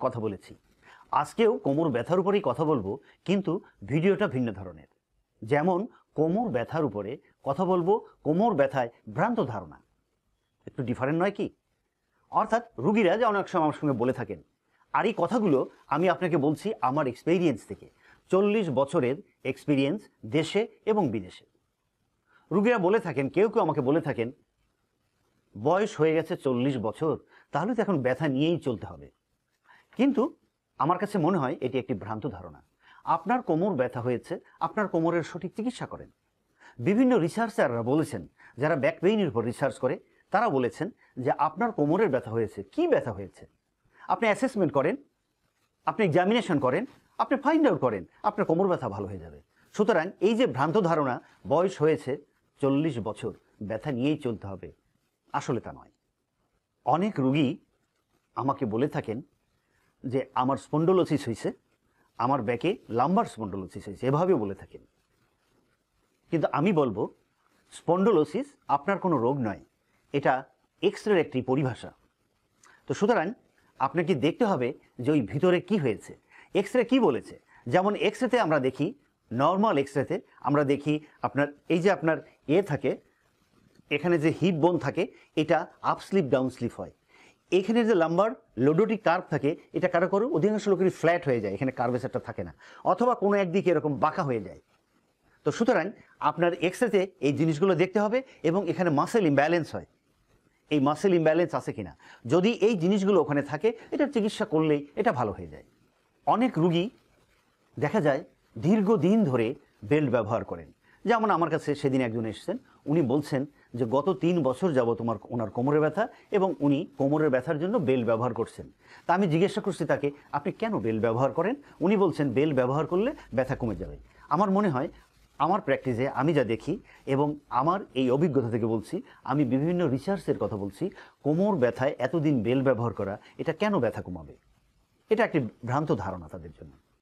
কথা বলেছি। আজকেও কোমর ব্যথার উপরেই কথা বলবো, কিন্তু ভিডিওটা ভিন্ন ধরনের। যেমন কোমর ব্যথার উপরে কথা বলবো, কোমর ব্যথায় ভ্রান্ত ধারণা একটু ডিফারেন্ট নয় কি? অর্থাৎ রুগীরা যে অনেক সময় আমার সঙ্গে বলে থাকেন, আর এই কথাগুলো আমি আপনাকে বলছি আমার এক্সপেরিয়েন্স থেকে, 40 বছরের এক্সপিরিয়েন্স দেশে এবং বিদেশে। রুগীরা বলে থাকেন, কেউ কেউ আমাকে বলে থাকেন, বয়স হয়ে গেছে 40 বছর, তাহলে তো এখন ব্যথা নিয়েই চলতে হবে। কিন্তু আমার কাছে মনে হয় এটি একটি ভ্রান্ত ধারণা। আপনার কোমর ব্যথা হয়েছে, আপনার কোমরের সঠিক চিকিৎসা করেন। বিভিন্ন রিসার্চাররা বলেছেন, যারা ব্যাক পেইনের উপর রিসার্চ করে, তারা বলেছেন যে আপনার কোমরের ব্যথা হয়েছে, কি ব্যথা হয়েছে আপনি অ্যাসেসমেন্ট করেন, আপনি এক্সামিনেশন করেন, আপনি ফাইন্ড আউট করেন, আপনার কোমর ব্যথা ভালো হয়ে যাবে। সুতরাং এই যে ভ্রান্ত ধারণা, বয়স হয়েছে 40 বছর, ব্যথা নিয়েই চলতে হবে, আসলে তা নয়। অনেক রুগী আমাকে বলে থাকেন যে আমার স্পন্ডোলোসিস হয়েছে, আমার ব্যাকে লাম্বার স্পন্ডোলোসিস হয়েছে, এভাবেও বলে থাকেন। কিন্তু আমি বলবো, স্পন্ডোলোসিস আপনার কোনো রোগ নয়, এটা এক্স-রের একটি পরিভাষা। তো সুতরাং আপনাকে দেখতে হবে যে ওই ভিতরে কি হয়েছে, এক্স-রে কী বলেছে। যেমন এক্স-রেতে আমরা দেখি, নর্মাল এক্স-রেতে আমরা দেখি আপনার এই যে আপনার থাকে, এখানে যে হিপ বোন থাকে, এটা আপ স্লিপ ডাউন স্লিপ হয়। এখানে যে লাম্বার লোডোটিক কার্ভ থাকে, এটা কারো কারো অধিকাংশ লোকেরই ফ্ল্যাট হয়ে যায়, এখানে কার্ভেচারটা থাকে না, অথবা কোনো একদিকে এরকম বাঁকা হয়ে যায়। তো সুতরাং আপনার এক্স-রেতে এই জিনিসগুলো দেখতে হবে, এবং এখানে মাসেল ইমব্যালেন্স হয়, এই মাসেল ইমব্যালেন্স আছে কিনা। যদি এই জিনিসগুলো ওখানে থাকে, এটা চিকিৎসা করলেই এটা ভালো হয়ে যায়। অনেক রুগী দেখা যায় দীর্ঘদিন ধরে বেল্ট ব্যবহার করেন। যেমন আমার কাছে সেদিন একজন এসেছেন, উনি বলছেন যে গত 3 বছর যাবত ওনার কোমরে ব্যথা, এবং উনি কোমরের ব্যথার জন্য বেল্ট ব্যবহার করছেন। তা আমি জিজ্ঞাসা করছি তাকে, আপনি কেন বেল্ট ব্যবহার করেন? উনি বলছেন বেল্ট ব্যবহার করলে ব্যথা কমে যাবে। আমার মনে হয়, আমার প্র্যাকটিসে আমি যা দেখি এবং আমার এই অভিজ্ঞতা থেকে বলছি, আমি বিভিন্ন রিসার্চের কথা বলছি, কোমর ব্যথায় এতদিন বেল্ট ব্যবহার করা এটা কেন ব্যথা কমাবে? এটা একটি ভ্রান্ত ধারণা তাদের জন্য।